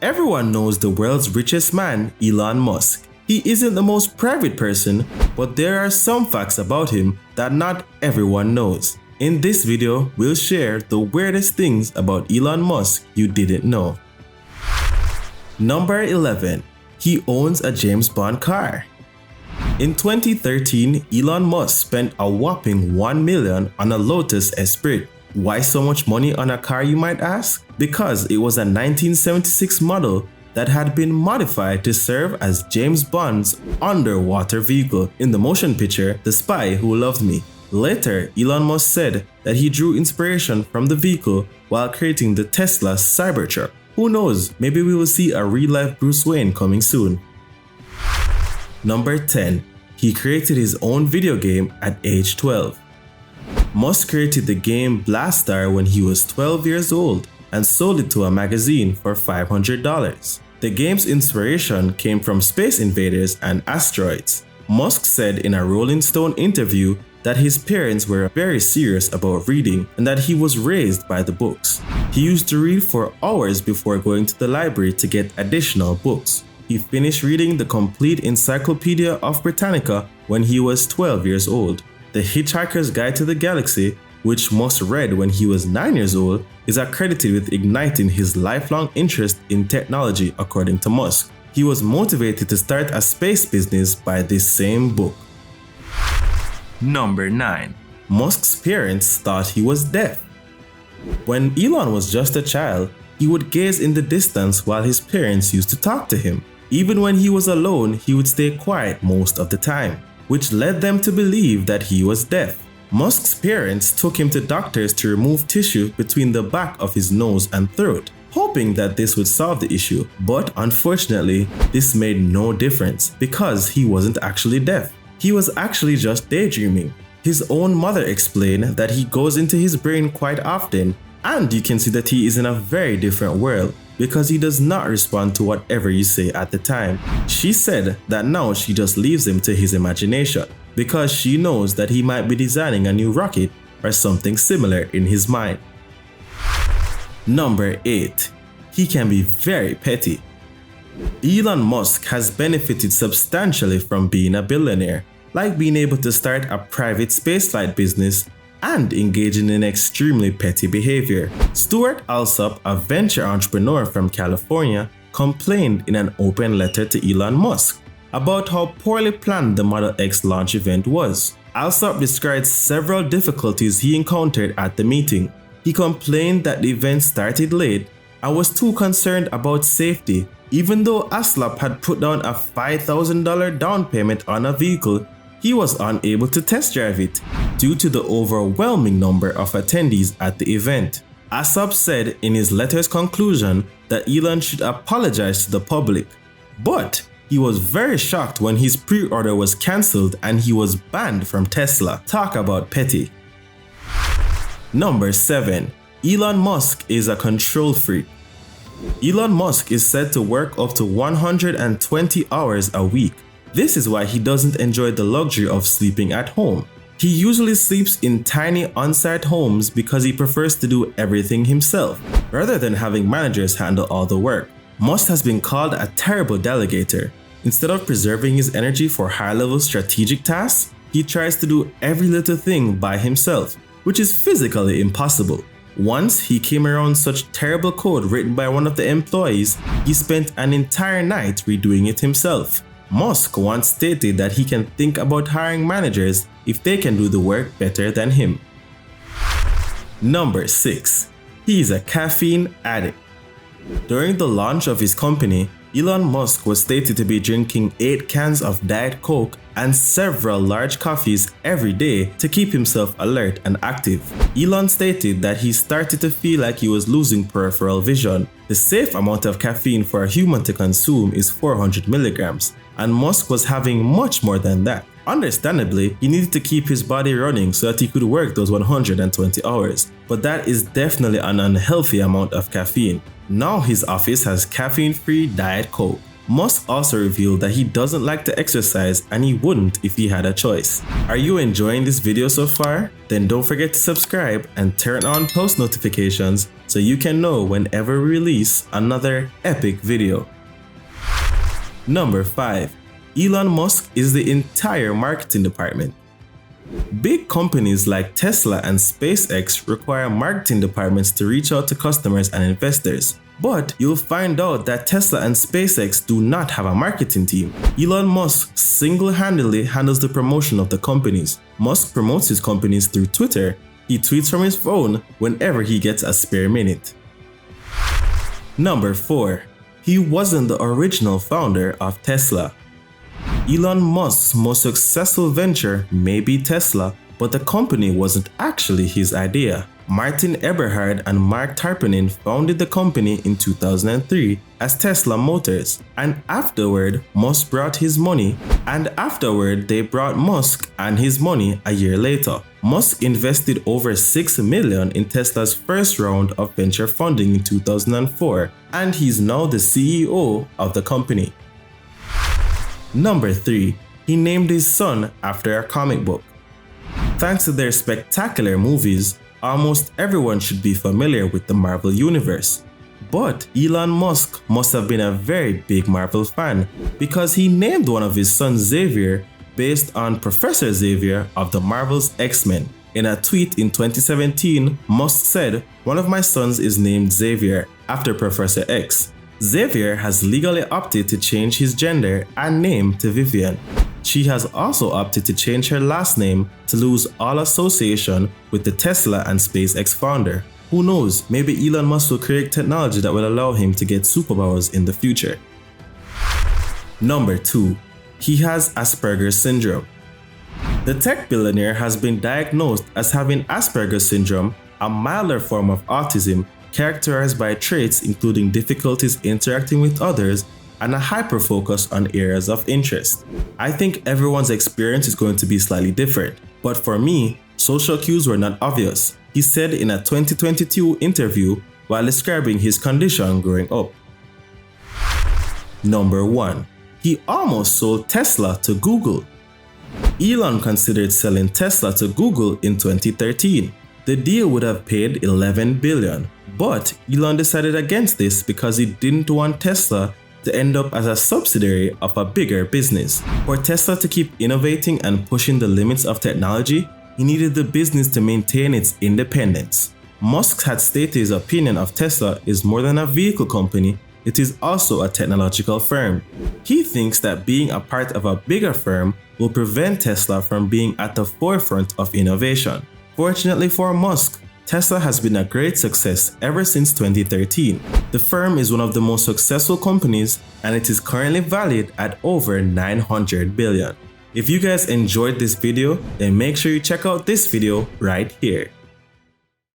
Everyone knows the world's richest man, Elon Musk. He isn't the most private person, but there are some facts about him that not everyone knows. In this video, we'll share the weirdest things about Elon Musk you didn't know. Number 11. He owns a James Bond car. In 2013, Elon Musk spent a whopping $1 million on a Lotus Esprit. Why so much money on a car, you might ask? Because it was a 1976 model that had been modified to serve as James Bond's underwater vehicle in the motion picture The Spy Who Loved Me. Later, Elon Musk said that he drew inspiration from the vehicle while creating the Tesla Cybertruck. Who knows, maybe we will see a real-life Bruce Wayne coming soon. Number 10. He created his own video game at age 12. Musk created the game Blastar when he was 12 years old and sold it to a magazine for $500. The game's inspiration came from space invaders and asteroids. Musk said in a Rolling Stone interview that his parents were very serious about reading and that he was raised by the books. He used to read for hours before going to the library to get additional books. He finished reading the complete Encyclopedia of Britannica when he was 12 years old. The Hitchhiker's Guide to the Galaxy, which Musk read when he was 9 years old, is accredited with igniting his lifelong interest in technology, according to Musk. He was motivated to start a space business by this same book. Number 9. Musk's parents thought he was deaf. When Elon was just a child, he would gaze in the distance while his parents used to talk to him. Even when he was alone, he would stay quiet most of the time, which led them to believe that he was deaf. Musk's parents took him to doctors to remove tissue between the back of his nose and throat, hoping that this would solve the issue. But unfortunately, this made no difference because he wasn't actually deaf. He was actually just daydreaming. His own mother explained that he goes into his brain quite often, and you can see that he is in a very different world because he does not respond to whatever you say at the time. She said that now she just leaves him to his imagination because she knows that he might be designing a new rocket or something similar in his mind. Number 8. He can be very petty. Elon Musk has benefited substantially from being a billionaire, like being able to start a private spaceflight business and engaging in extremely petty behavior. Stuart Alsop, a venture entrepreneur from California, complained in an open letter to Elon Musk about how poorly planned the Model X launch event was. Alsop described several difficulties he encountered at the meeting. He complained that the event started late and was too concerned about safety. Even though Alsop had put down a $5,000 down payment on a vehicle, he was unable to test drive it due to the overwhelming number of attendees at the event. Alsop said in his letter's conclusion that Elon should apologize to the public, but he was very shocked when his pre-order was cancelled and he was banned from Tesla. Talk about petty. Number 7. Elon Musk is a control freak. Elon Musk is said to work up to 120 hours a week. This is why he doesn't enjoy the luxury of sleeping at home. He usually sleeps in tiny on-site homes because he prefers to do everything himself, rather than having managers handle all the work. Musk has been called a terrible delegator. Instead of preserving his energy for high-level strategic tasks, he tries to do every little thing by himself, which is physically impossible. Once he came around such terrible code written by one of the employees, he spent an entire night redoing it himself. Musk once stated that he can think about hiring managers if they can do the work better than him. Number 6. He is a caffeine addict. During the launch of his company, Elon Musk was stated to be drinking 8 cans of Diet Coke and several large coffees every day to keep himself alert and active. Elon stated that he started to feel like he was losing peripheral vision. The safe amount of caffeine for a human to consume is 400 milligrams, and Musk was having much more than that. Understandably, he needed to keep his body running so that he could work those 120 hours, but that is definitely an unhealthy amount of caffeine. Now his office has caffeine-free Diet Coke. Musk also revealed that he doesn't like to exercise and he wouldn't if he had a choice. Are you enjoying this video so far? Then don't forget to subscribe and turn on post notifications so so you can know whenever we release another epic video. Number 5. Elon Musk is the entire marketing department. Big companies like Tesla and SpaceX require marketing departments to reach out to customers and investors. But you'll find out that Tesla and SpaceX do not have a marketing team. Elon Musk single-handedly handles the promotion of the companies. Musk promotes his companies through Twitter. He tweets from his phone whenever he gets a spare minute. Number 4. He wasn't the original founder of Tesla. Elon Musk's most successful venture may be Tesla, but the company wasn't actually his idea. Martin Eberhard and Mark Tarpenning founded the company in 2003 as Tesla Motors, and afterward Musk brought his money, and afterward they brought Musk and his money a year later. Musk invested over $6 million in Tesla's first round of venture funding in 2004, and he's now the CEO of the company. Number 3. He named his son after a comic book. Thanks to their spectacular movies, almost everyone should be familiar with the Marvel Universe. But Elon Musk must have been a very big Marvel fan because he named one of his sons Xavier based on Professor Xavier of the Marvel's X-Men. In a tweet in 2017, Musk said, "One of my sons is named Xavier after Professor X." Xavier has legally opted to change his gender and name to Vivian. She has also opted to change her last name to lose all association with the Tesla and SpaceX founder. Who knows, maybe Elon Musk will create technology that will allow him to get superpowers in the future. Number 2. He has Asperger's syndrome. The tech billionaire has been diagnosed as having Asperger's syndrome, a milder form of autism characterized by traits including difficulties interacting with others and a hyperfocus on areas of interest. I think everyone's experience is going to be slightly different, but for me, social cues were not obvious, he said in a 2022 interview while describing his condition growing up. Number 1. He almost sold Tesla to Google. Elon considered selling Tesla to Google in 2013. The deal would have paid $11 billion, but Elon decided against this because he didn't want Tesla to end up as a subsidiary of a bigger business. For Tesla to keep innovating and pushing the limits of technology, he needed the business to maintain its independence. Musk had stated his opinion of Tesla is more than a vehicle company, it is also a technological firm. He thinks that being a part of a bigger firm will prevent Tesla from being at the forefront of innovation. Fortunately for Musk, Tesla has been a great success ever since 2013. The firm is one of the most successful companies and it is currently valued at over $900 billion. If you guys enjoyed this video, then make sure you check out this video right here.